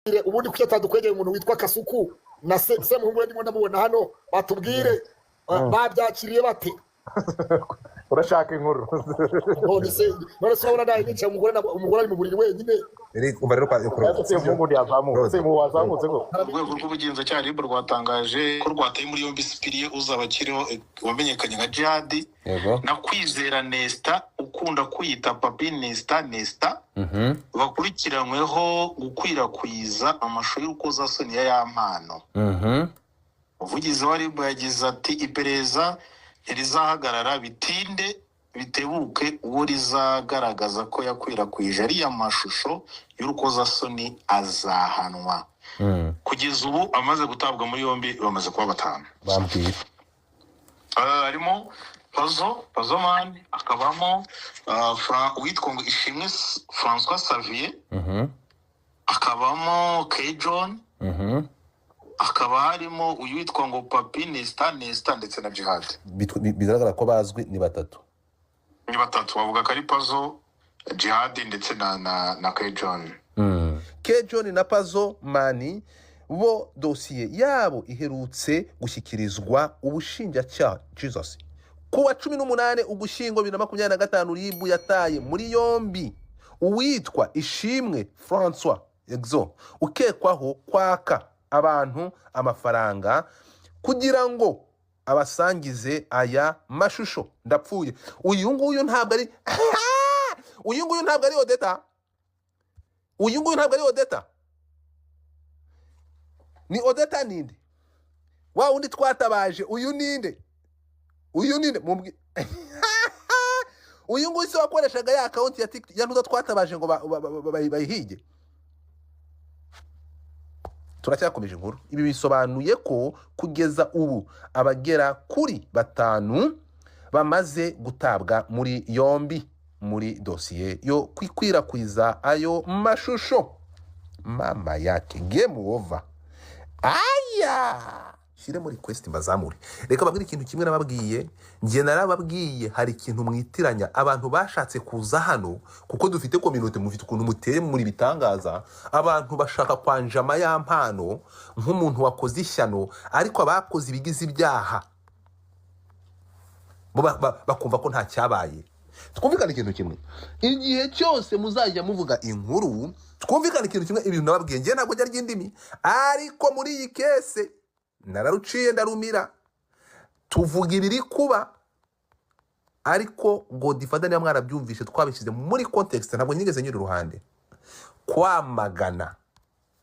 ubundi kuki atadukwegera umuntu witwa Kasuku na Semuhungu ndimo ndamubona hano batubwire babyakiriye bate urashaka inkuru none se urabona nawe nicaye umugore ari mu buriri wenyine umva rero kwa Semuhungu yazamuka Semuhungu wazamutse ngo urwego rw'ubugenzacyaha RIB rwatangaje ko rwateye muri yombi Cyprien uzaba akiriho wamenyekanye nka Jihad na Kwizera Nesta ukunda kwiyita Papi Nesta bakurikiranyweho gukwirakwiza amashusho y'urukozasoni y'ampano. Umuvugizi wa RIB yagize ati iperereza ntirizahagarara bitinde bitebuke uwo rizagaragaza ko yakwirakwije ariya mashusho y'urukozasoni azahanwa. Kugeza ubu amaze gutabwa muri yombi bamaze kuba batanu. bambwira harimo Pazo Man, akabamo uwitwa ngo Ishimwe François Xavier, akabamo K John, akaba harimo uyu witwa ngo Papi Nesta ndetse na Jihad. bigaragara ko bazwi ni batatu bavuga ko ari Pazo, Jihad ndetse na K John. K John na Pazo Man bo dosiye yabo iherutse gushyikirizwa ubushinjacyaha Jesus kuwa 18 Ugushyingo 2025 RIB yataye muri yombi uwitwa Ishimwe François Exo ukekwaho kwaka abantu amafaranga kugira ngo abasangize aya mashusho. Ndapfuye uyu nguyu ntabwo ari Odeta, ni Odeta ninde wa undi twatabaje uyu ninde uyu nguyu se wakoreshaga ya account ya TikTok ya ntuza twatabaje ngo bayihige. Turacyakomeje inkuru. Ibi bisobanuye ko kugeza ubu abagera kuri 5 bamaze gutabwa muri yombi muri dosiye yo kwikwirakwiza ayo mashusho. Mama yake game over. Aya shire muri request mbazamure. Reka babwire ikintu kimwe nababwiye, ngiye narababwiye hari ikintu mwitiranya abantu bashatse kuza hano kuko dufite community mufite ukuntu muteye muri bitangaza. Abantu bashaka kwanjama ya mpano nk'umuntu wakoze ishyano, ariko abakoze ibigize ibyaha bakumva ko nta cyabaye. Twumvikana ikintu kimwe, igihe cyose muzajya muvuga inkuru twumvikana ikintu kimwe. Ibintu nababwiye ngiye ntabwo jya ry'indimi, ariko muri iyi kese nararuciye ndarumira. Tuvuga ibiri kuba, ariko Godfather niba mwarabyumvishe twabishyize muri context. Ntabwo nigeze nyiri ruhande kwamagana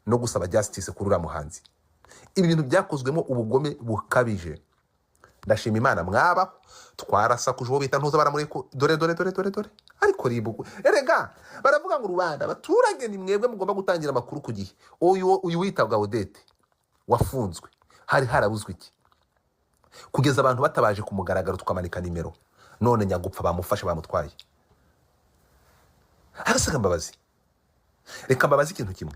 no gusaba justice kuri uriya muhanzi. Ibi bintu byakozwemo ubugome bukabije. Ndashima Imana mwabaho twarasakuje uwo bita ntuza baramureko dore ariko ribugu erega baravuga ngo rubanda abaturage ni mwebwe mugomba gutangira amakuru ku gihe. Uyu witabwa Odette wafunzwe hari harabuzwe iki kugeza abantu batabaje ku mugaragaro tukamanika nimero, none nyagupfa bamufashe bamutwaye. Arasanga mbabazi, reka mbabazi ikintu kimwe.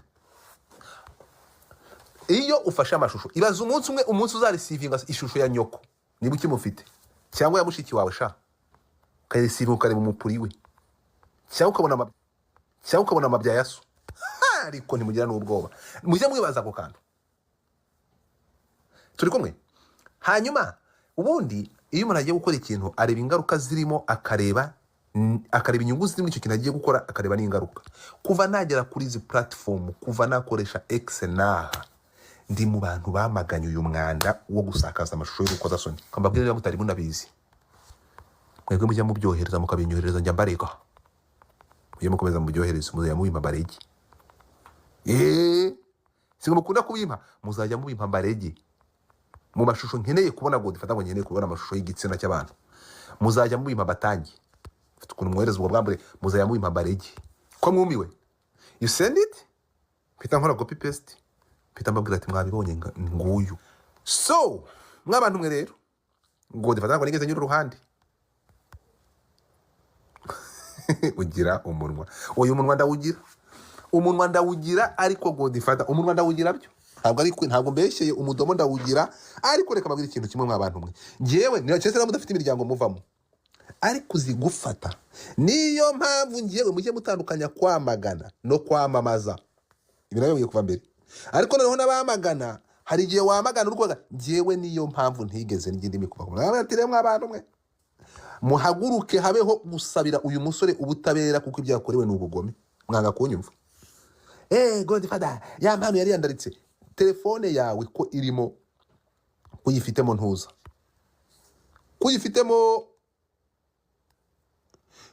Iyo ufashe amashusho ibaza umunsi uzarisivinga ishusho ya nyoko niba ukimufite cyangwa ya mushiki wawe sha kayisiva ukareba umupuri we cyangwa ukabona amabya yaso, ariko ntimugira n'ubwoba. Mujye mwibaza ako kantu. Turi kumwe? Hanyuma ubundi iyo umuntu agiye gukora ikintu areba ingaruka zirimo, akareba inyungu zirimo icyo kintu agiye gukora, akareba n'ingaruka. Kuva nagera kuri izi platform, kuva nakoresha X naha, ndi mu bantu bamaganye uyu mwanda wo gusakaza amashusho y'urukozasoni. Kambabwira ngo mutari munabizi, mwebwe mujya mubyohereza mukabinyohereza njya mbareka, mujye mukomeza mubyohereza muzajya mubimpa barege. Singo mukunda kubimpa, muzajya mubimpa barege. Mu mashusho nkeneye kubona Godfather ngo nkeneye kubona amashusho y'igitsina cy'abantu, muzajya mubimpa batangi. Mfite ukuntu mwohereza ubwo bwambure, muzajya mubimpa barege. Ko mwumiwe you send it, mpita nkora copy paste, mpita mbabwira ati mwabibonye nguyu. So mwabantu mwe rero Godfather ngo nigeze nyura uruhande ugira umunwa. Uyu munwa ndawugira, ariko Godfather umunwa ndawugira byo ntabwo mbeshyeye umudomo ndawugira. Ariko reka mbabwire ikintu kimwe mwabantu mwe, ngewe niyo cyese na mudafite imiryango muvamo, ariko uzigufata. Niyo mpamvu ngewe mujye mutandukanya kwamagana no kwamamaza. Ibi nayo ngiye kuva mbere. ariko noneho n'abamagana hari igihe wamagana urwaga njyewe niyo mpamvu ntigeze n'igindi mikuba ati rero mw'abantu mwe muhaguruke habeho gusabira uyu musore ubutabera kuko ibyo yakorewe ni ubugome mwanga kunyumva Godfather ya mpano yari yandaritse telefone yawe ko irimo kuyifitemo ntuza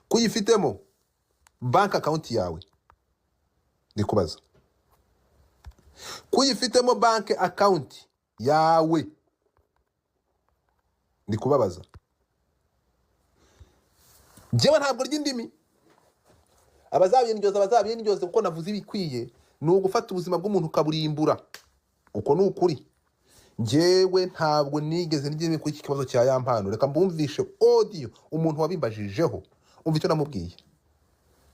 kuyifitemo bank account yawe ndikubaza kuyifitemo bank account yawe ndikubabaza jewe ntabwo ry'indimi abazabindyoza kuko navuze ibikwiye ni ugufata ubuzima bw'umuntu ukaburimbura uko ni ukuri njyewe ntabwo nigeze n'indimi kuri iki kibazo cya ya mpano reka mbumvishe audio umuntu wabimbajijeho umva icyo namubwiye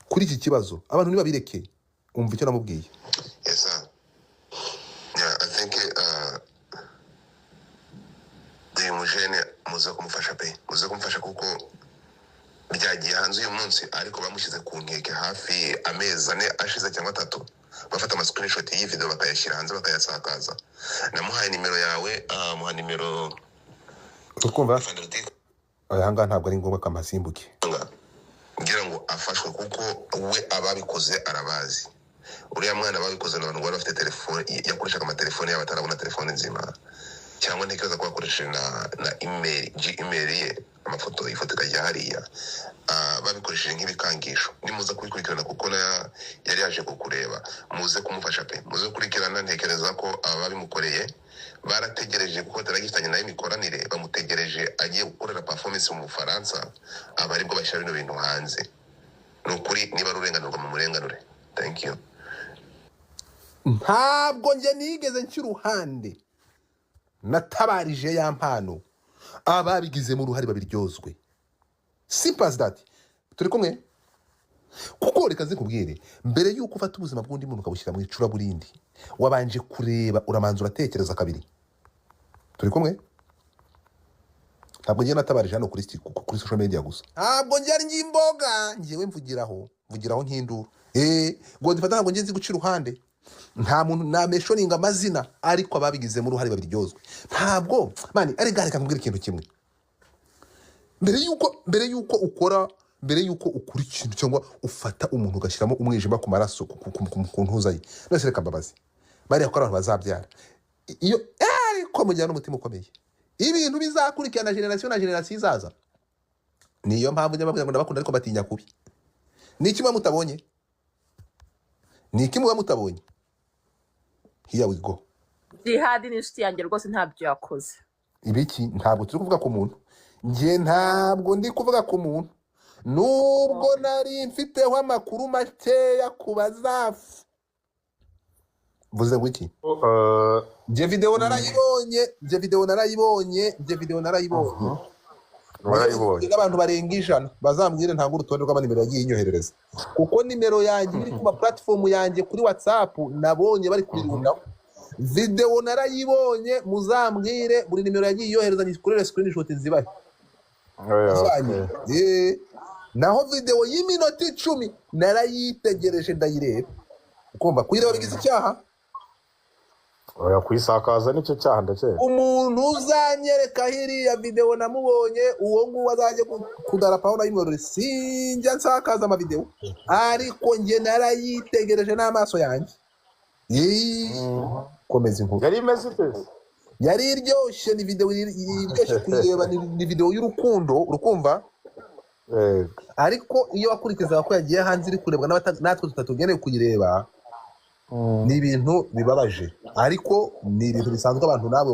kuri iki kibazo abantu nibabirekeye umva icyo namubwiye. Yes, sir. Yeah, I think uyu mujene muze kumufasha pe muze kumufasha kuko byagiye hanze uyu munsi ariko bamushyize ku nkeke hafi amezi 4 ashize cyangwa 3 bafata ama screenshot y'iyi video bakayashyira hanze bakayasakaza. Namuhaye nimero yawe muha nimero ukumva ayanga ntabwo ari ngombwa kamasimbuke ngira ngo afashwe kuko we ababikoze arabazi. Uriya mwana babikoze n'abantu bari bafite telefone yakoreshaga amatelefone yabo atarabona telefone nzima cyangwa ntekereza ko yakoresheje na email ye amafoto ifoto ya hariya babikoresheje nk'ibikangisho. Nimuza kubikurikirana kuko yari yaje kukureba muze kumufasha pe muze kukurikirana. Ntekereza ko ababimukoreye barategereje kuko taragifitanye nayo imikoranire bamutegereje agiye gukorera performance mu Bufaransa abaribwo bashyira bino bintu hanze. Nukuri niba rurenganurwa mu murenganure. Thank you. Ntabwo nje nigeze ncyuruhande natabarije ya mpano ababigizemo uruhare babiryozwe. Simple as that. Turi kumwe kuko reka zikubwire mbere yuko ufata ubuzima bw'undi muntu ukabushyira mu icura burindi wabanje kureba uramanza uratekereza kabiri. Turi kumwe ntabwo ngiye natabarije hano kuri social media gusa ntabwo ngiye ari ngimboga ngiyewe mvugiraho nk'induru Godfather ntabwo ngiye nzi guca iruhande nta muntu nameshoninga amazina ariko ababigizemo uruhare babiryozwe. Ntabwo mani ari gare kakubwira ikintu kimwe mbere yuko ukora ikintu cyangwa ufata umuntu ugashyiramo umwijima ku maraso ku ntuza ye nose reka mbabazi bari yakora abantu bazabyara iyo ariko mujyana n'umutima ukomeye ibintu bizakurikirana generation na generation izaza. Niyo mpamvu nyamabwira ngo ndabakunda ariko batinya kubi. Niki mwa mutabonye here we go. Jihad ni inshuti yanjye rwose ntabyo yakoze. Ibiki ntabwo turi kuvuga ku muntu ngiye ntabwo ndi kuvuga ku muntu nubwo nari mfiteho amakuru makeya ku bazafu. Vuze wiki je video narayibonye abantu barenga 100 bazambwire ntango urutonde rw'amanimero yagiye inyoherereza kuko nimero yanjye iri ku platform yanjye kuri WhatsApp nabonye bari kurirundaho. Video narayibonye muzambwire buri nimero yagiye yohereza nyikurere screenshot zibaye. Naho video y'iminota 10 narayitegereje ndayireba ukumva kuyireba bigize icyaha oya kuyisakaza nicyo cyaha ndakeka. Umuntu uzanyereka hiriya video namubonye uwo nguwo azaje kudarapaho na imwe sinjya nsakaza ama video ariko nge narayitegereje n'amaso yanjye. Komeza inkuru yari imeze pese yari iryoshye ni video iryoshye kuyireba ni video y'urukundo urukumva ariko iyo wakurikiza ko yagiye hanze iri kurebwa natwe tutatugeneye kuyireba ni ibintu bibabaje ariko ni ibintu bisanzwe abantu nawe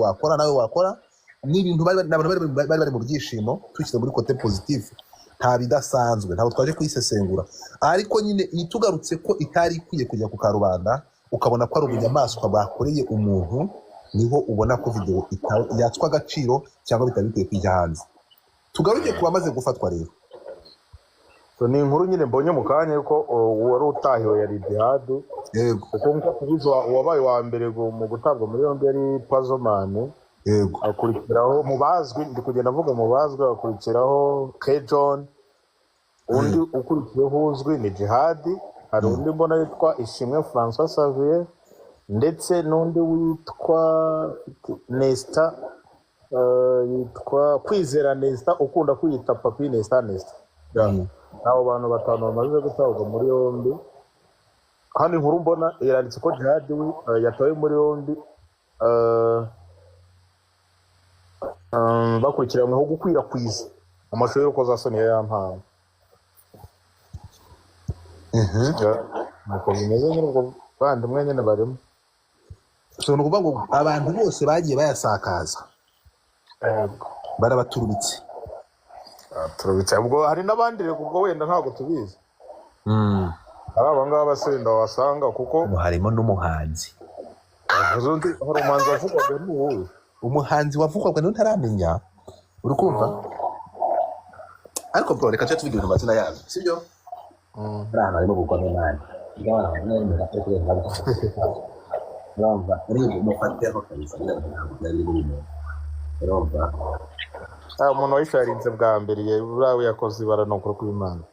wakora ni ibintu bari mu byishimo twishyize muri kote positive nta bidasanzwe ntabwo twaje kuyisesengura ariko nyine itugarutse ko itari ikwiye kujya ku karubanda ukabona ko ari ubunyamaswa bakoreye umuntu niho ubona ko video yatswa agaciro cyangwa bitari bikwiye kujya hanze. Tugaruke kuba maze gufatwa rero so ni inkuru nyine mbonye mu kanya ko wari utahiwe yari Jihad kuko nko kubizo wabaye wa mbere mu gutabwa muri yombi yari Pazomani akurikiraho mubazwi ndi kugenda mvuga mubazwi akurikiraho Kejon undi ukurikiyeho uzwi ni Jihad hari undi mbona yitwa Ishimwe François Xavier ndetse n'undi witwa Nesta, yitwa Kwizera Nesta ukunda kwiyita Papi Nesta. Abo bantu batanu bamaze gutabwa muri yombi. Hano inkuru mbona iranditse ko Jihad we yatawe muri yombi bakurikiranyweho gukwirakwiza amashusho y'urukozasoni ya Yampano. Nuko bimeze nyine ubwo bandimwe nyine barimo. So nukuvuga ngo abantu bose bagiye bayasakaza barabaturubitse. Turabitse ubwo hari n'abandi rego ubwo wenda ntabwo tubizi. Ari abangaba basenda wasanga kuko harimo n'umuhanzi. Hari umuhanzi wavugwaga n'uwo. Umuhanzi wavugwaga n'uwo ntaramenya. Uri kumva? Ariko bwo reka cyo tuvuge amazina yabo, sibyo? Rana arimo gukora nani. Ndabona nari ndafite kurenga. Urumva ari umufatira kabisa ntabwo byari birimo. Urumva umuntu wisharinze bwa mbere urawe yakoze ibara no kuri Imana.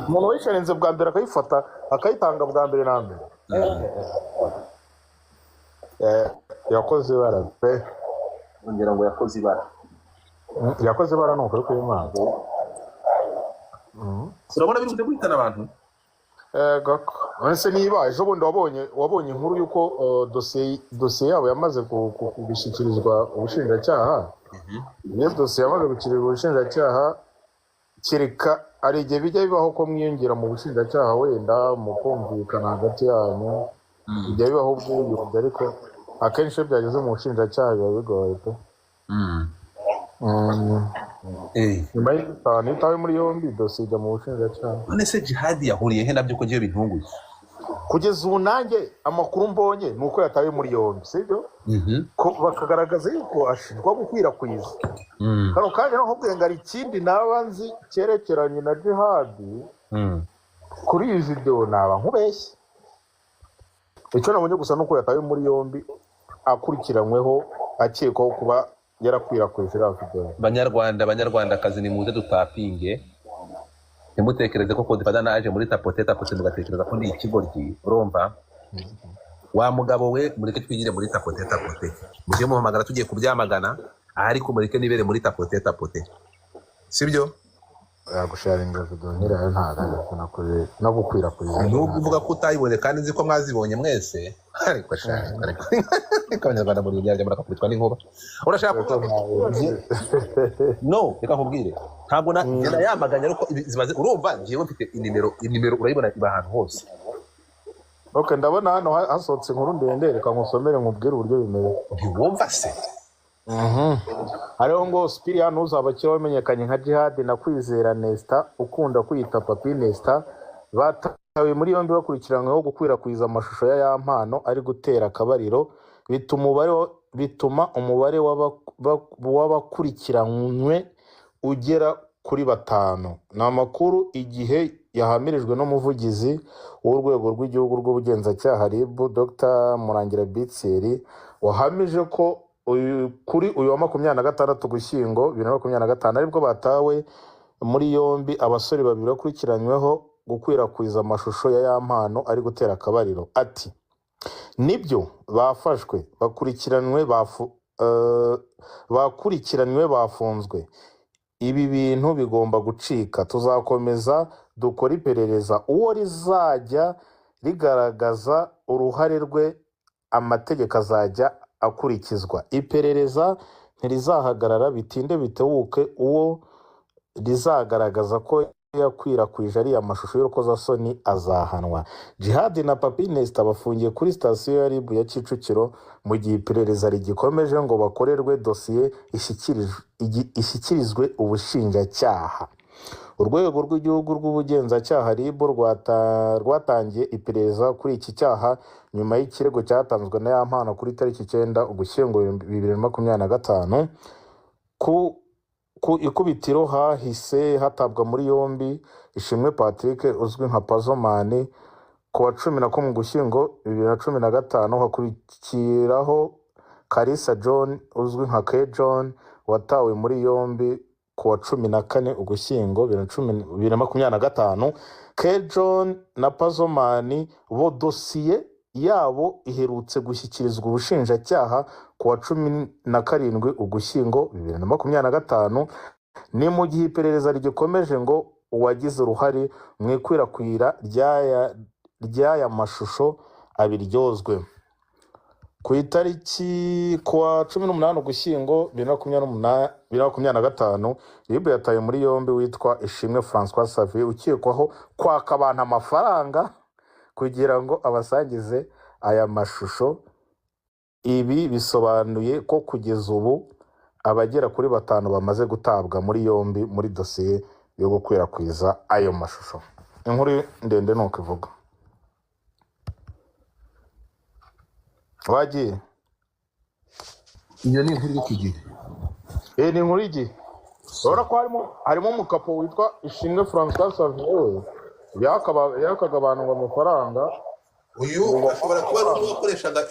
Umuntu wisharinze bwa mbere akayifata akayitanga bwa mbere na mbere. Yakoze ibara pe. Ongera ngo yakoze ibara. Yakoze ibara no kuri Imana. Urabona biri kujya guhitana abantu? Gako. Nse niba ejo bundi wabonye inkuru yuko dosiye yabo yamaze kubishikirizwa ubushinjacyaha. Iyo dosiye yamaze gukirirwa ubushinjacyaha kireka ari igihe bijya bibaho ko mwiyongera mu bushinjacyaha wenda mu kumvikana hagati yanyu. Bijya bibaho ubwiyunge ariko akenshi iyo byageze mu bushinjacyaha biba bigoye pe. Nyuma y'itanu itawe muri yombi dosiye ijya mu bushinjacyaha. None se Jihad yahuriye he nabyo ko ngiye bintunguye? Kugeza ubu nanjye amakuru mbonye ni uko yatawe muri yombi, sibyo? Ko bakagaragaza yuko ashinjwa gukwirakwiza. Kano kanya naho ubwenge hari ikindi naba nzi cyerekeranye na Jihad. Kuri iyi video naba nkubeshye. Icyo nabonye gusa nuko yatawe muri yombi akurikiranyweho akekwaho kuba yarakwirakwije video. Banyarwandakazi ni muze dutapinge. Ntimutekereze ko Kodifada naje muri tapote mugatekereza ko ndi ikigoryi. Urumva? Wa mugabo we mureke twigire muri tapote. Mujye muhamagara tugiye kubyamagana, ariko mureke nibere muri tapote. Sibyo? Gusharinga video nyirayo ntago nakoze no gukwirakwiza. Nubwo uvuga ko utayibone kandi nzi ko mwazibonye mwese. Ariko sharinga. Abanyarwanda muri byajya murakubitwa n'inkuba. Urashaka ko no reka nkubwire ntabwo na yamaganya ariko zimaze urumva ngiye mfite inimero urayibona iba ahantu hose. Okay, ndabona hano hasohotse inkuru ndende reka nkusomere nkubwire uburyo bimeze. Ntiwumva se? Hariho ngo Spirian uzabakira wamenyekanye nka Jihad na Kwizera Nesta ukunda kwiyita Papi Nesta batawe muri yombi bakurikiranyweho gukwirakwiza amashusho ya Yampano ari gutera akabariro bituma umubare w'abakurikiranywe ugera kuri 5. Ni amakuru igihe yahamirijwe n'umuvugizi w'urwego rw'igihugu rw'ubugenzacyaha RIB Dr Murangira Bitseri wahamije ko kuri uyu wa 26 Ugushyingo 2025 aribwo batawe muri yombi abasore babiri bakurikiranyweho gukwirakwiza amashusho ya Yampano ari gutera akabariro. Ati nibyo bafashwe bakurikiranywe bafunzwe. Ibi bintu bigomba gucika. Tuzakomeza dukora iperereza uwo rizajya rigaragaza uruhare rwe amategeko azajya akurikizwa. Iperereza ntirizahagarara bitinde bitebuke uwo rizagaragaza ko yakwirakwije ari amashusho y'urukozasoni azahanwa. Jihad na Papi Nesta bafungiye kuri sitasiyo ya RIB ya Kicukiro mu gihe iperereza rigikomeje ngo bakorerwe dosiye ishyikirizwe ubushinjacyaha. Urwego rw'igihugu rw'ubugenzacyaha RIB rwatangiye iperereza kuri iki cyaha nyuma y'ikirego cyatanzwe na Yampano kuri tariki 9 Ugushyingo 2025. Ku ikubitiro hahise hatabwa muri yombi Ishimwe Patrick uzwi nka Pazomani ku wa 11 Ugushyingo 2015. Hakurikiraho Kalisa John uzwi nka K John watawe muri yombi ku wa 14 Ugushyingo 2025. K John na Pazomani bo dosiye yabo iherutse gushyikirizwa ubushinjacyaha ku wa 17 Ugushyingo 2025. Ni mu gihe iperereza rigikomeje ngo uwagize uruhare mu ikwirakwira ry'aya mashusho abiryozwe. Ku itariki kuwa 18 Ugushyingo 2025, RIB yataye muri yombi witwa Ishimwe François Xavier ukekwaho kwaka abantu amafaranga kugira ngo abasangize aya mashusho. Ibi bisobanuye ko kugeza ubu abagera kuri 5 bamaze gutabwa muri yombi muri dosiye yo gukwirakwiza ayo mashusho. Inkuru ndende nuko ivuga. Wagiye iyo ni inkuru y'iki ni inkuru y'igi. Urabona ko harimo umukapo witwa Ishimwe François Xavier yakaga abantu ngo amafaranga. uyu ashobora kuba ari uwo wakoreshaga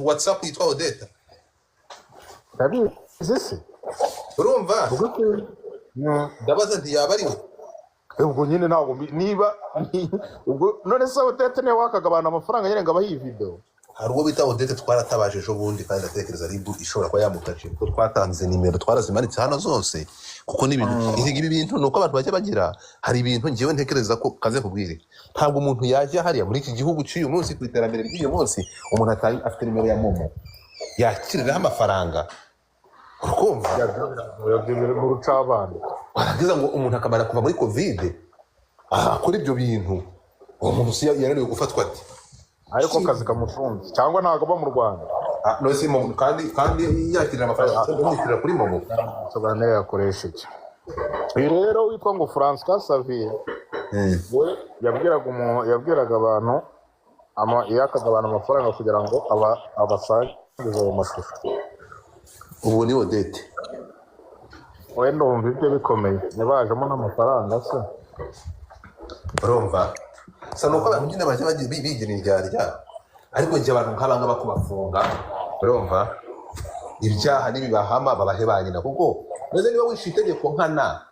WhatsApp yitwa Odeta. Ndabizi se. Urumva ndabaza nti yaba ari we. Ubwo nyine ntabwo niba ubwo none se Odeta niwe wakaga abantu amafaranga nyine ngo abahe video. Hari uwo bita Odeta twaratabaje ejo bundi kandi ndatekereza RIB ishobora kuba yamutaje kuko twatanze nimero twarazimanitse hano zose kuko ibi bintu nuko abantu bajya bagira. Hari ibintu ngiye ntekereza ko kaze kubwire ntabwo umuntu yajya hariya muri iki gihugu cy'uyu munsi ku iterambere ry'uyu munsi umuntu afite nimero ya Momo yakiriraho amafaranga. Urukumva yabyemera mu rucabana waragize ngo umuntu akamara kuva muri covid akora ibyo bintu uwo muntu si yananiwe gufatwa ati ariko kazi kamufunze cyangwa ntago ba mu Rwanda. No si Momo kandi yakirira amafaranga yamukirira kuri Momo sobanura yakoresha iki. Uyu rero witwa ngo François Xavier we yabwiraga abantu yakaga abantu amafaranga kugira ngo abasangize ayo mashusho. Ubu ni Odeta wenda wumva ibyo bikomeye ntibajemo n'amafaranga se. urumva sa nuko abantu nyine bajya bigira indyarya ariko njye abantu nk'abanga bakubafunga. urumva ibyaha n'ibibahama babahe ba nyina kuko neze niba wishe itegeko nkana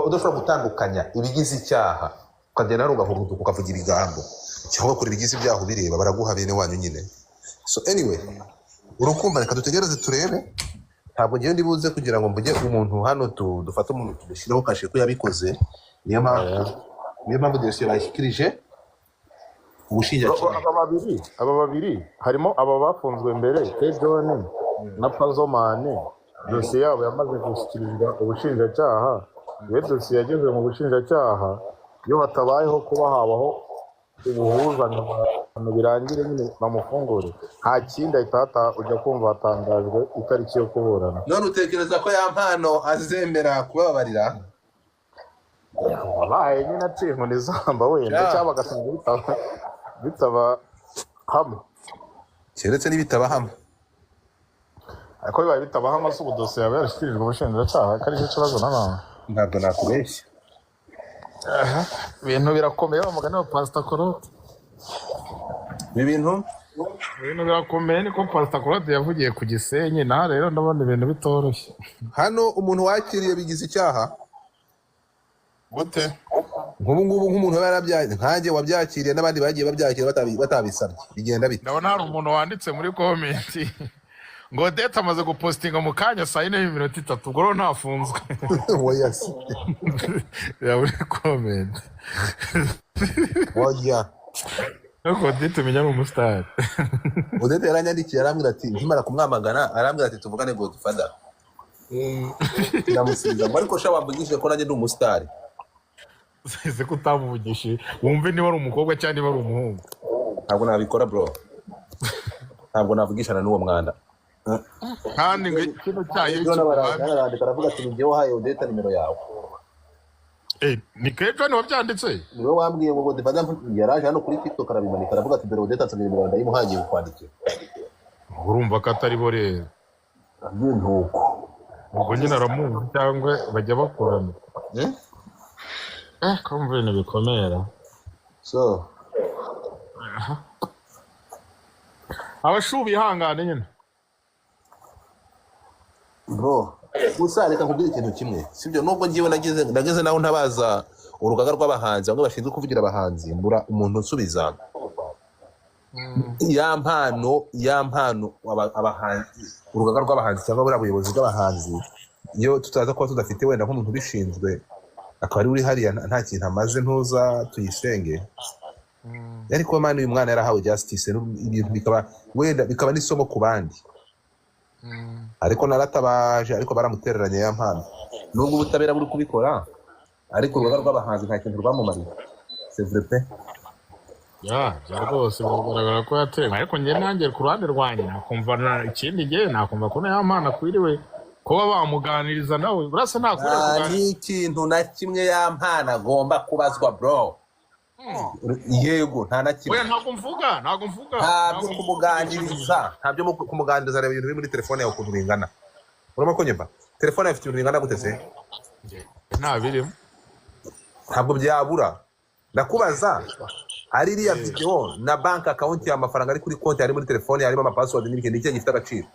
udashobora gutandukanya ibigize icyaha ukagenda n'ugahuruduka ukavugira igambo cyangwa kuri ibigize ibyaha ubireba baraguha bene wanyu nyine. So anyway urukumva reka dutegereze turebe. Ntabwo ngiye ndibuze kugira ngo mvuge umuntu hano dufate umuntu tubishyiraho kashe ko yabikoze. Niyo mpamvu dosiye bayishyikirije ubushinjacyaha. Aba babiri harimo aba bafunzwe mbere John na Pazomane. Dosiye yabo yamaze gushyikirizwa ubushinjacyaha. Iyo dosiye yageze mu bushinjacyaha iyo hatabayeho kuba habaho ubuhuzanye abantu birangire nyine bamufungure nta kindi ahita ujya kumva hatangajwe itariki yo kuburana. None utekereza ko ya mpano azemera kubabarira? Wabaye nyine aciye inkoni zamba wenda cyangwa agasanga bitaba hamwe keretse n'ibitaba hamwe. Ariko bibaye bitaba hamwe se ubudosiye yawe yarashyikirijwe ubushinjacyaha ko aricyo kibazo nanone. Ntabwo nakubeshya. Ibintu birakomeye umugani wa Pastor Claude. Ibintu birakomeye niko Pastor Claude yavugiye ku Gisenyi na rero ndabona ibintu bitoroshye. Hano umuntu wakiriye bigize icyaha gute? Nk'ubu ngubu nk'umuntu yarabyaye nkanjye wabyakiriye n'abandi bagiye babyakira batabisabye bigenda bite? Ndabona hari umuntu wanditse muri comment ngo Odeta amaze gupostinga mu kanya saa 4:30 ubwo rero ntafunzwe. Oya si ya muri comment oya nuko Odeta umenya mu mustari. Odeta yaranyandikiye arambwira ati nkimara kumwamagana arambwira ati tuvugane Godfather. Ndamusiza ngo ariko sha wambugishije ko nanjye ndi umustari. Seze kutamuvugishije wumve niba ari umukobwa cyangwa niba ari umuhungu. Ntabwo nabikora bro. Ntabwo navugishana n'uwo mwanda. Kandi ngo ikintu cyayo cy'abandi baravuga ati ngiye wahaye Odeta nimero yawe. Ni Kejo ni wabyanditse? Niwe wambwiye ngo Godfather yaraje hano kuri TikTok arabimanika aravuga ati dore Odeta nsabye nimero ndayimuhagiye kwandikira. Urumva ko atari bo rero. Ntuko. Ubwo nyine aramuzi cyangwa bajya bakorana. Kumva ibintu bikomera. So abashubi ihangane nyine. Bro, gusa reka nkubwire ikintu kimwe. Sibyo nubwo ngiye nageze naho ntabaza urugaga rw'abahanzi bamwe bashinzwe kuvugira abahanzi mbura umuntu usubiza. ya mpano abahanzi urugaga rw'abahanzi cyangwa buriya buyobozi bw'abahanzi iyo tutaza kuba tudafite wenda nk'umuntu ubishinzwe akaba ari uri hariya nta kintu amaze ntuza tuyisenge ariko mani uyu mwana yarahawe justice ibintu bikaba n'isomo ku bandi ariko naratabaje ariko baramutereranye ya mpano nubwo ubutabera buri kubikora ariko urugaga rw'abahanzi nta kintu rwamumariye c'est vrai pe rwose biragaragara ko yatewe ariko njye nanjye ku ruhande rwanjye nakumva ikindi gihe nakumva ko ya mpano akwiriwe kuba bamuganiriza nawe burasa ntakwiriye kuganira n'ikintu na kimwe ya mpano agomba kubazwa bro yego nta na kimwe ntabwo mvuga ntabyo kumuganiriza reba ibintu biri muri telefone yawe ukuntu bingana urabona ko nyumva telefone yawe ifite ibintu bingana gute se nta birimo ntabwo byabura ndakubaza hari iriya video na bank account y'amafaranga ari kuri konti ari muri telefone harimo amapassword n'ibindi nicyo gifite agaciro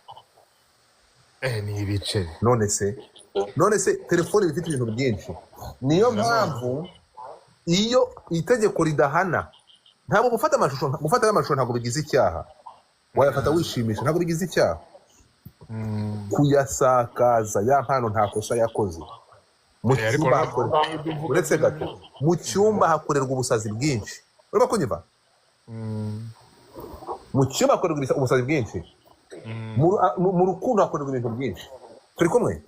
ni ibice none se telefone ifite ibintu byinshi niyo mpamvu iyo itegeko ridahana ntabwo gufata amashusho ntabwo bigize icyaha wayafata wishimisha ntabwo bigize icyaha kuyasakaza ya mpano nta kosa yakoze uretse gato mu cyumba hakorerwa ubusazi bwinshi urabona ko nyumva mu cyumba hakorerwa ubusazi bwinshi mu rukundo hakorerwa ibintu byinshi turi kumwe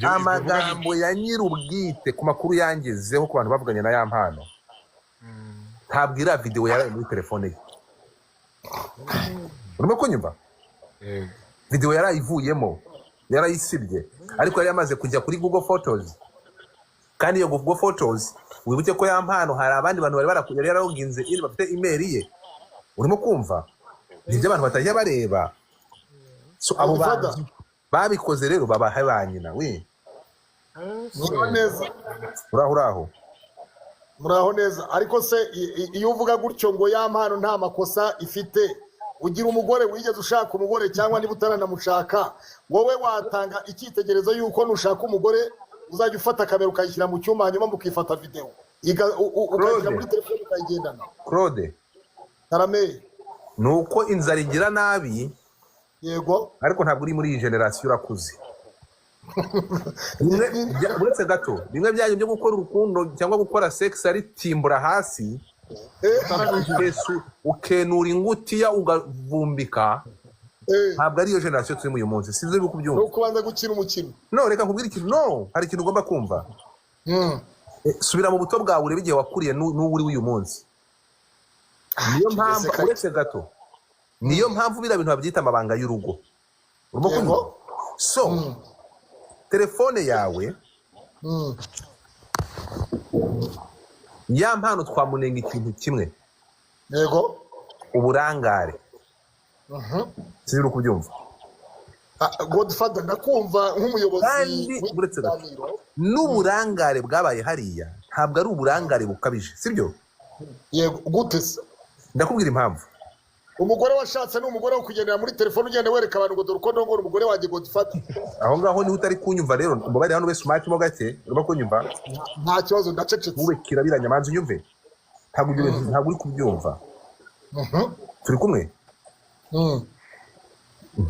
amagambo ya nyir'ubwite ku makuru yangezeho ku bantu bavuganye na ya mpano ntabwo iriya videwo yaraye muri telefone ye urimo kunyumva videwo yarayivuyemo yarayisibye ariko yari yamaze kujya kuri Google Photos kandi iyo Google Photos wibuke ko ya mpano hari abandi bantu bari yararoginze iri bafite email ye urimo kumva nibyo abantu batajya bareba so abo bantu babikoze rero babaha banyina we muraho neza ariko se iyo uvuga gutyo ngo ya mpano nta makosa ifite ugira umugore wigeze ushaka umugore cyangwa niba utaranamushaka wowe watanga icyitegerezo yuko nushaka umugore uzajya ufata kamera ukayishyira mu cyuma hanyuma mukifata video ukayishyira muri telefone ukayigendana Claude Karame nuko inzara igira nabi yego ariko ntabwo uri muri iyi generation urakuze uretse gato bimwe byanyu byo gukora urukundo cyangwa gukora sex ari timbura hasi ukenura ingutiya ugavumbika ntabwo ariyo generation turimo uyu munsi sinzi uko kubyumva nuko ubanza gukina umukino no reka nkubwire ikintu hari ikintu ugomba kumva subira mu buto bwawe urebe igihe wakuriye n'ubu uri uyu munsi niyo mpamvu uretse gato niyo mpamvu biriya bintu babyita amabanga y'urugo urimo kunywa so telefone yawe ya mpano twamunenga ikintu kimwe yego uburangare sinzi uri kubyumva Godfather ndakumva nk'umuyobozi kandi uretse gato n'uburangare bwabaye hariya ntabwo ari uburangare bukabije sibyo yego gute se ndakubwira impamvu umugore washatse n'umugore wo kugendera muri telefone ugenda wereka abantu ngo dore uko ndongora umugore wanjye Godfather aho ngaho niho utari kunyumva rero umubare hano ube smart mo gake urimo kunyumva nta kibazo ndacecetse ube kirabiranya manzi unyumve ntabwo uri kubyumva turi kumwe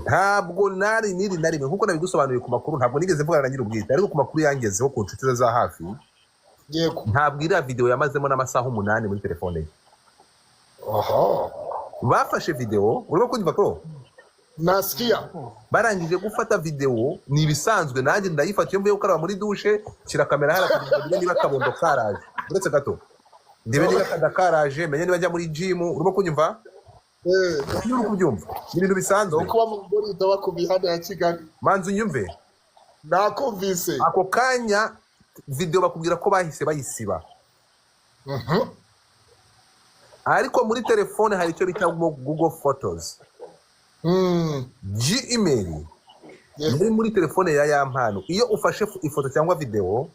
ntabwo nari rimwe nkuko nabigusobanuriye ku makuru ntabwo nigeze mvugana na nyir'ubwite ariko ku makuru yangezeho ku nshuti ze za hafi yego ntabwo iriya video yamazemo n'amasaha 8 muri telefone ye bafashe video urimo kunyumva ko nasikia barangije gufata video ni ibisanzwe nanjye ndayifata iyo mvuye gukaraba muri douche shyira kamera hara niba kabondo karaje uretse gato ndibe niba kadakaraje menye niba njya muri gym urimo kunyumva uri kubyumva ni ibintu bisanzwe kuba mu mugore utaba ku mihanda ya Kigali manzi unyumve nakumvise ako kanya video bakubwira ko bahise bayisiba ariko muri telefone hari icyo bita Google Photos Gmail yari muri telefone ya mpano iyo ufashe ifoto cyangwa video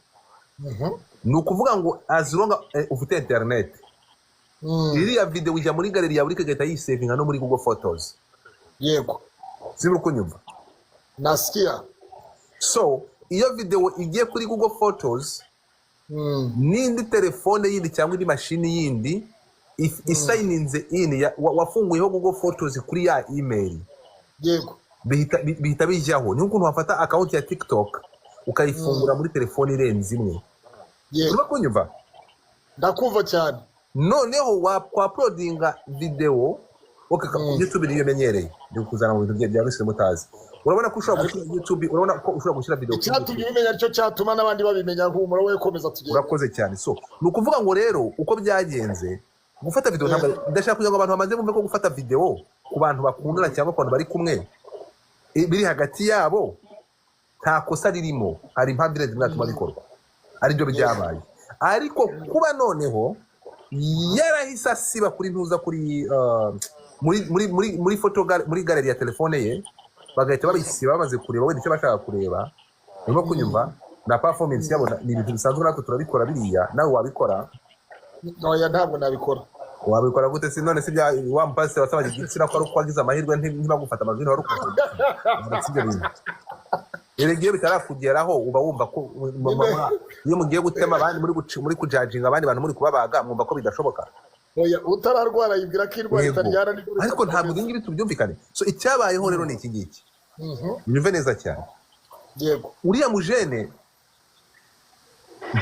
ni ukuvuga ngo as long ufite internet iriya video ijya muri galeri ya buri kagahita yisevinga no muri Google Photos yego sibura kunyumva nasikia so iyo video igiye kuri Google Photos n'indi telefone yindi cyangwa indi mashini yindi isayininze in wafunguyeho Google Photos kuri ya email yego bihita bijyaho. Ni ukuntu wafata account ya TikTok ukayifungura muri telefone irenze imwe. Urimo kunyumva? Ndakumva cyane. Noneho uploadinga video YouTube niyo menyereye ndi kuzana mu bintu bya bise mutazi. Urabona ko ushobora gushyira YouTube, urabona ko ushobora gushyira video. Cyatumye bimenya cyo cyatuma nabandi babimenya nk'umuro we komeza tugenda. Urakoze cyane. So nukuvuga ngo rero uko byagenze gufata video ntabwo ndashaka kugira ngo abantu bamaze bumve ko gufata video ku bantu bakundana cyangwa ku bantu bari kumwe biri hagati yabo nta kosa ririmo, hari impamvu irenze mwatuma bikorwa ari byo byabaye. Ariko kuba noneho yarahise asiba kuri ntuza kuri muri photo muri gallery ya telefone ye bagahita babisiba bamaze kureba wenda icyo bashaka kureba. Urimo kunyumva? Na performance yabo ni ibintu bisanzwe natwe turabikora biriya, nawe wabikora? Oya ntabwo nabikora. Wabikora gute? Si none si bya wa mpasi wasabaje igitsina ko ari kwagiza amahirwe ntibagufata amajwi wari ukoze sibyo bintu. Igihe bitarakugeraho uba wumva ko iyo mugiye gutema abandi muri kujajinga abandi bantu muri kubabaga mwumva ko bidashoboka. Oya utararwara yibwira ko irwara itaryana ni ariko ntabwo ngibi tubyumvikane. So icyabayeho rero ni iki ngiki. Nyumve neza cyane. Yego. Uriya mujene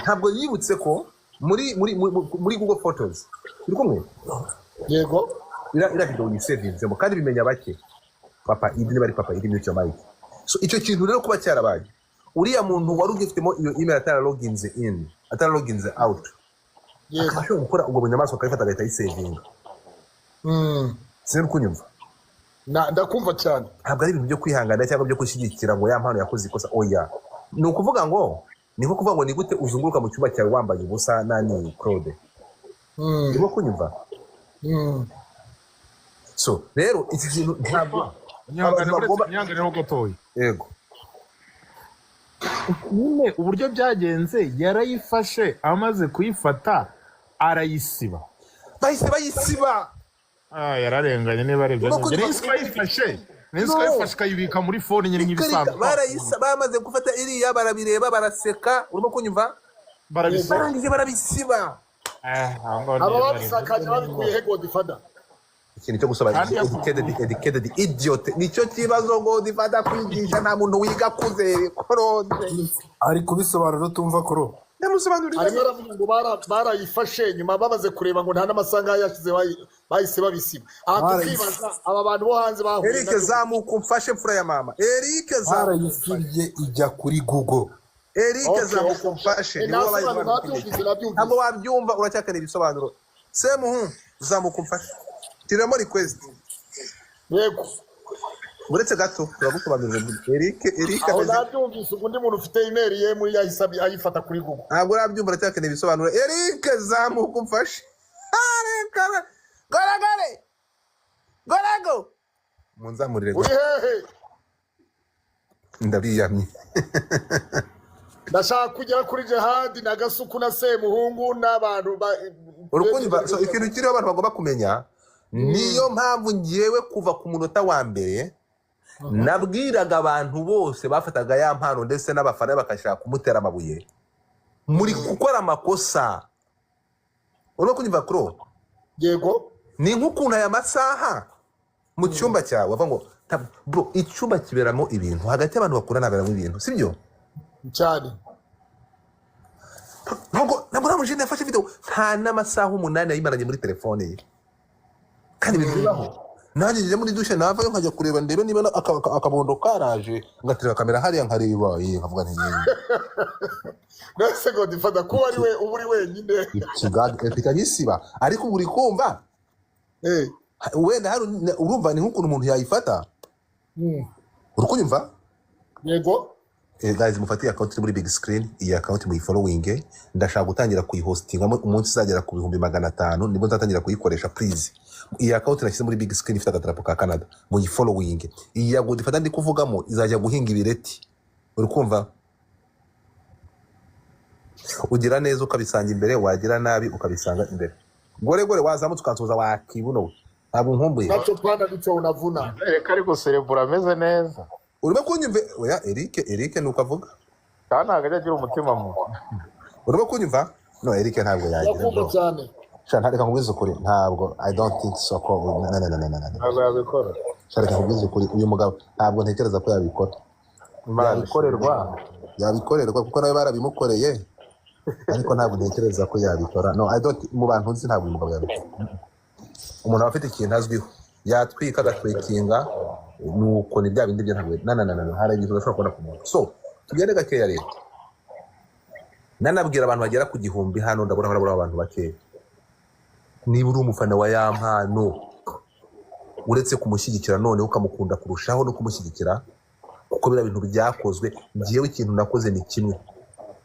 ntabwo yibutse ko muri Google Photos uri kumwe? Yego. Ira video yisevinzemo kandi bimenya bake. Papa idi bari papa idi mute mic. So icyo kintu rero kuba cyarabaye uriya muntu wari ugifitemo iyo email atara logins in atara logins out. Yego. Ashobora gukora ubwo bunyamaswa akayifata agahita yisevinga. Sinzi kunyumva. Ndakumva cyane. Ntabwo ari ibintu byo kwihangana cyangwa byo kushyigikira ngo ya mpano yakoze ikosa. Oya ni ukuvuga ngo ni gute uzunguruka mu cyumba cyawe wambaye ubusa nani Claude. Urimo kunyumva? So rero iki kintu ntabwo nyanganeho gatoya. Yego. Nyine uburyo byagenze yarayifashe amaze kuyifata arayisiba. Bahise bayisiba. Yararenganye niba ari byo. Nisi bayifashe. Nisi bayifashe kayibika muri phone nyine nk'ibisanzwe. Bamaze gufata iriya barabireba baraseka. Urimo kunyumva? Barabisiba. Aba babisakaje babikuye he Godfather? Ikintu cyo gusaba educated idiot nicyo kibazo Godfather kwigisha nta muntu wiga kuze koronde ari kubisobanura tumva koro ndamusobanurira ari baravuga ngo barayifashe nyuma babaze kureba ngo nta n'amasanga yashize bahise babisiba. Tukibaza aba bantu bo hanze bahuye Eric zamuka umfashe mfura ya mama. Eric zarayifirye ijya kuri Google. Eric zamuka umfashe niwo ntabwo wabyumva uracyakana ibisobanuro. Semuhu zamuka umfashe tiramo request. Yego. Uretse gato turagusobanurira Eric aho nabyumvise undi muntu ufite email ye muri yahisabi ayifata kuri Google. Ntabwo urabyumva uracyakana ibisobanuro. Eric zamuka umfashe. Gorago munzamurire uri hehe? Ndabiyamye. Ndashaka kugera kuri Jihad na Gasuku na Semuhungu n'abantu urukunyumva. So ikintu kiriho abantu bagomba kumenya niyo mpamvu ngiyewe kuva ku munota wa mbere nabwiraga abantu bose bafataga ya mpano ndetse n'abafana bakashaka kumutera amabuye muri gukora amakosa. Urimo kunyumva kuro? Yego. Ni nk'ukuntu aya masaha mu cyumba cyawe bava ngo bro icyumba kiberamo ibintu hagati y'abantu bakura naberamo ibintu sibyo cyane. Ntabwo namujene yafashe video nta n'amasaha 8 yayimaranye muri telefone ye kandi bibaho. Nanjye njye muri dushe nava yo nkajya kureba ndebe niba akabondo karaje ngatira kamera hariya nkareba nkavuga nti nase Godfather ko ari we uburi wenyine ikanyisiba ariko uri kumva wenda hari urumva ni nk'ukuntu umuntu yayifata. Uri kunyumva? Yego. Guys mufatiye account muri big screen iyi account mu following ndashaka gutangira kuyihostinga umunsi izagera ku 500 nibo nzatangira kuyikoresha please. Iyi account nashyize muri big screen ifite agatarapo ka Canada mu following iyi ya Godfather ndi kuvugamo izajya guhinga ibireti. Uri kumva? Ugira neza ukabisanga imbere wagira nabi ukabisanga imbere. Gore wazamutse ukansoza wakibuno ntabwo nkumbuye nacho twana bico unavuna reka ariko cerebura ameze neza. Urimo kunyumva? Oya Eric nuko avuga kana agaje agira umutima mu. Urimo kunyumva? No Eric ntabwo yagira cyane. Shana reka nkubwize ukuri ntabwo I don't think so ko ntabwo yabikora Shana reka nkubwize ukuri uyu mugabo ntabwo ntekereza ko yabikora yabikorerwa kuko nawe barabimukoreye ariko ntabwo ntekereza ko yabikora no I don't mu bantu nzi ntabwo uyu mugabo yabikora umuntu aba afite ikintu azwiho yatwika agatwikinga nuko ni bya bindi bye ntabwo hari ibintu udashobora kubona ku muntu so tugende gakeya rero nanabwira abantu bagera ku 1000 hano ndabona harabura abantu bakeya niba uri umufana wa ya mpano uretse kumushyigikira none ukamukunda kurushaho no kumushyigikira kuko bira bintu byakozwe ngiyewe ikintu nakoze ni kimwe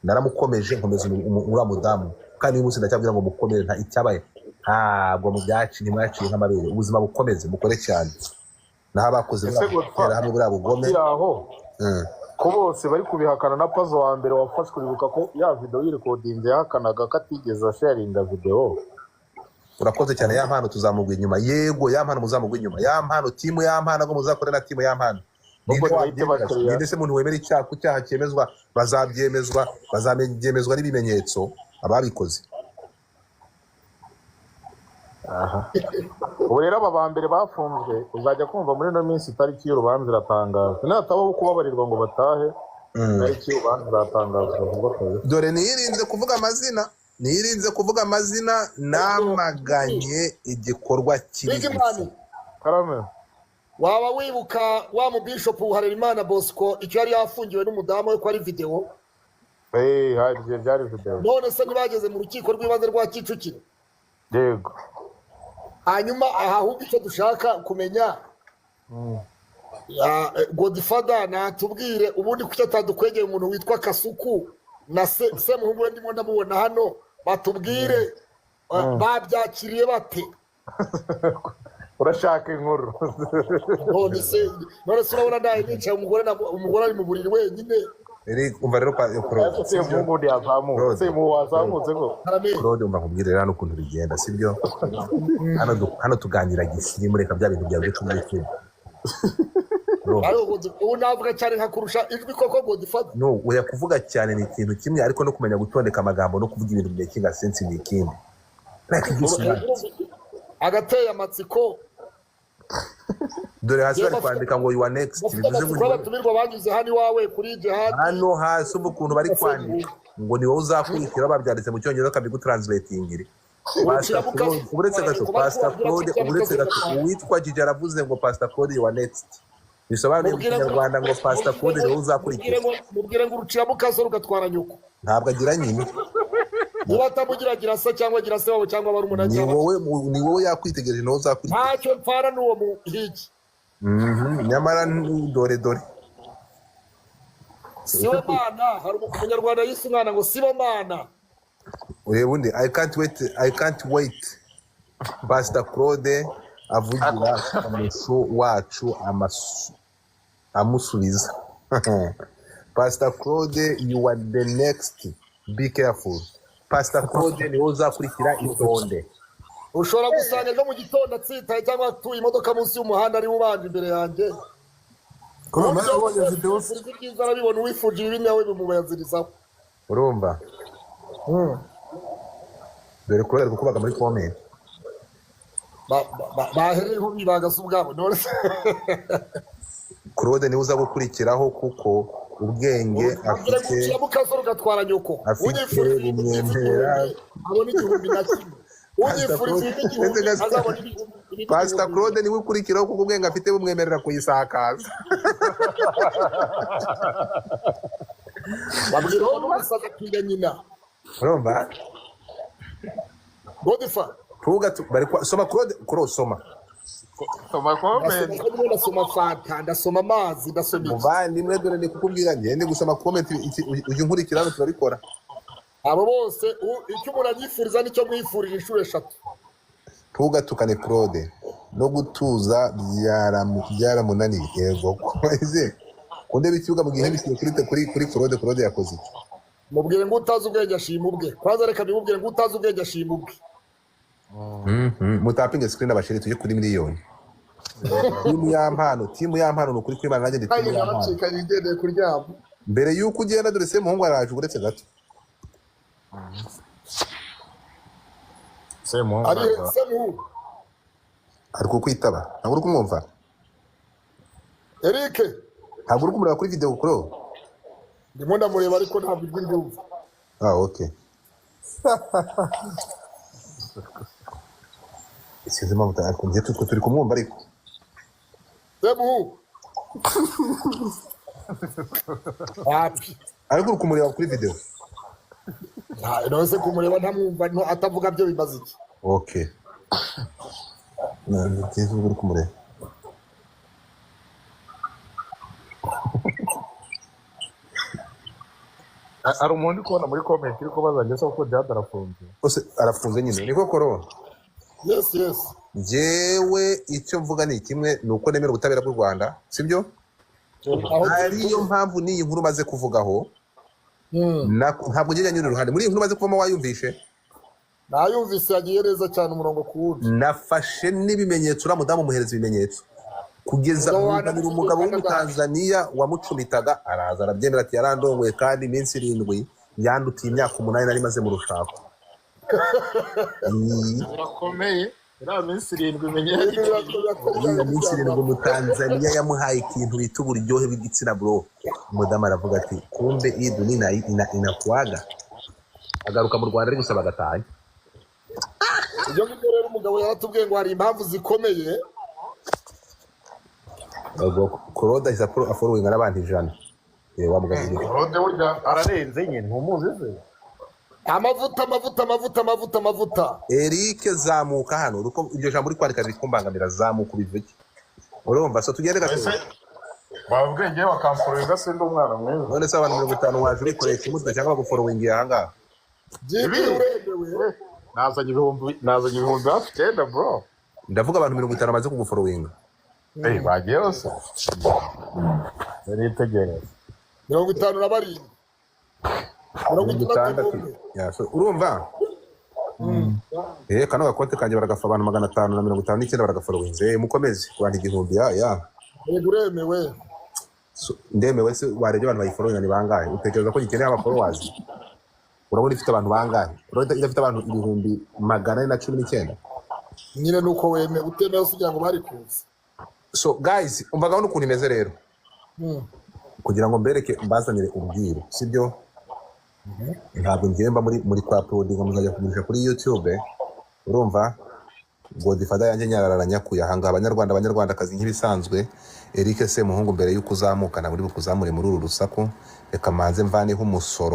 naramukomeje nkomeza ura mudamu kandi uyu munsi ndacyabwira ngo mukomere nta icyabaye ntabwo mu byaci ntimwaciye nk'amabere ubuzima bukomeze mukore cyane naho abakoze bera hamwe buriya bugome ko bose bari kubihakana na Pazo wa mbere wafashwe uribuka ko ya video yirekodinze yahakanaga ko atigeze sharinga video. Urakoze cyane ya mpano tuzamugwa inyuma yego ya mpano muzamugwa inyuma ya mpano timu ya mpano ngo muzakore na timu ya mpano ninde se muntu wemera icyaha ku cyaha cyemezwa bazabyemezwa n'ibimenyetso ababikoze. Ubu rero aba bambere bafunzwe uzajya kumva muri no minsi itariki y'urubanza iratangazwa natabaho kubabarirwa ngo batahe itariki y'urubanza iratangazwa. Dore niyirinze kuvuga amazina namaganye igikorwa kiri karame. Waba wibuka wa mu Bishop Harerimana Bosco icyo yari yafungiwe n'umudamu we ko ari video hari byari video none se nibageze mu rukiko rw'ibanze rwa Kicukiro yego. Hanyuma ahubwo icyo dushaka kumenya Godfather natubwire ubundi kuki atadukwegeye umuntu witwa Kasuku na se muhungu we ndimo ndamubona hano batubwire babyakiriye bate. Urashaka inkuru none se urabona nawe nicaye umugore ari mu buriri wenyine umva rero se mungu ndi azamutse mu wazamutse ngo Claude umva nkubwire hano ukuntu bigenda sibyo hano tuganira gisirimu reka bya bintu byawe cy'umwete ubu navuga cyane nkakurusha ijwi koko Godfather no oya kuvuga cyane ni ikintu kimwe ariko no kumenya gutondeka amagambo no kuvuga ibintu byekinga sense ni ikindi agateye amatsiko. Dore hasi bari kwandika ngo you are next bivuze ngo batumirwa banyuze hano iwawe kuri Jihad hano hasi ukuntu bari kwandika ngo ni wowe uzakurikira babyanditse mu cyongereza kabigutranslatingire uretse gato Pastor Claude uretse gato uwitwa Gigi aravuze ngo Pastor Claude you are next bisobanuye mu Kinyarwanda ngo Pastor Claude ni wowe uzakurikira mubwire ngo urucira mukaso rugatwara nyuko ntabwo agira nyine niba atamugira se cyangwa agira se wabo cyangwa bari umunani ni wowe yakwitegereje no uzakurikira ntacyo mpfana n'uwo muhigi nyamara dore siwe mana hari umunyarwanda yise umwana ngo sibo mana ureba undi I can't wait Pastor Claude avugira amushu wacu amusubiza Pastor Claude you are the next be careful Pastor Claude ni uzakurikira itonde ushobora gusanga ejo mu gitondo atsitaye cyangwa atuye imodoka munsi y'umuhanda ari ubanje imbere yanjye arabibona uwifuje ibi nawe bimubayazirizaho urumva dore kubera kukubaga muri comment bahereho bibagasa ubwabo none Claude ni uza gukurikiraho kuko ubwenge afite mukaso rugatwara nyoko unyifuriza umwemera abona igihumbi na kimwe unyifuriza igihumbi azabona ibihumbi. Pastor Claude ni ukurikiraho kuko ubwenge afite bumwemerera kuyisakaza babwira ngo basaza kwiga nyina urumva Godfather bari soma Claude soma comment ndasoma fanta ndasoma amazi ndasoma muvandimwe dore ni kukubwira ngende gusoma comment ujye nkurikira hano turabikora abo bose icyo umuntu anyifuriza nicyo mwifurije inshuro 3 tugatukane Claude no gutuza byaramunaniye yego kweze kunde bikibuga mu gihe bisiye kuri Claude yakoze iki mubwire ngo utazi ubwenge ashima ubwe kwanza reka bimubwire ngo utazi ubwenge ashima ubwe mutapinge screen abashiri tujye kuri miliyoni timu ya mpano nukuri kuri bana ngende timu ya mpano mbere yuko ugenda dore se muhungu araje uretse gato Semuhungu ari ntabwo Semuhungu. ari kukwitaba ntabwo uri kumwumva Eric ntabwo uri kumureba kuri video kuro ndimo ndamureba ariko ntabwo ijwi ndumva. okay sinzi impamvu utakunze turi kumwumva ariko Semuhungu. Wapi? ariko uri kumureba kuri video Nose kumureba ntamwumva atavuga byo bibaza iki? okay nzi uri kumureba hari umuntu uri kubona muri comment uri kubaza njye se kuko Djihad arafunze. bose arafunze nyine niko koro Yes. jewe icyo mvuga ni kimwe ni uko nemera ubutabera bw'u Rwanda sibyo ariyo mpamvu n'iyi nkuru maze kuvugaho ntabwo njye nyanyura uruhande muri iyi nkuru maze kuvamo wayumvishe Nayumvise yagiye neza cyane umurongo ku wundi. nafashe n'ibimenyetso uriya mudamu umuhereza ibimenyetso kugeza umuzanira umugabo w'umutanzaniya wamucumitaga araza arabyemera ati yarandongoye kandi iminsi 7 yandutiye imyaka 8 nari maze mu rushako Birakomeye. Iriya minsi 7 imenyeye iyo minsi 7 umutanzaniya yamuhaye ikintu bita uburyohe bw'igitsina bro umudamu aravuga ati kumbe iyi dunia inakuaga agaruka mu Rwanda ari gusaba agatanya Ibyo ngibyo rero umugabo yaratubwiye ngo hari impamvu zikomeye. Koroda is following n'abandi 100 wa mugabo Rode burya ararenze nyine ntumuzi se. Amavuta. Eric zamuka hano uko iryo jambo uri kwandika rikumbangamira zamuka ubivuge urumva so tugende gato Babwenge bakamforoga se ndi umwana mwiza. none se abantu 50 waje uri koresha umutwe cyangwa gufollowing aha Jibi uremewe. Nazanye ibihumbi hafi 9 bro. ndavuga abantu 50 bamaze kugufollowing Bagiye bose. Baritegereza. 57. 66 urumva kano gakonte kanjye baragafa abantu 559 baragafollowing mukomeze kwandika igihumbi ya Uremewe. ndemewe se wareje abantu bayifollowing ni bangahe utekereza ko gikeneye aba followers urabona ifite abantu bangahe urabona ifite abantu 419 Nyine nuko weme utemewe usigira ngo bari kuza. so guys umvaga n'ukuntu imeze rero kugira ngo mbereke mbazanire ubwiru sibyo ntabwo ngiyemba muri kwa uploading muzajya kugurisha kuri YouTube urumva Godfather yanjye nyararara nyakuye ahanga abanyarwandakazi nk'ibisanzwe Eric Semuhungu mbere y'uko uzamukana buri bukuzamure muri uru rusaku reka manze mvaneho umusoro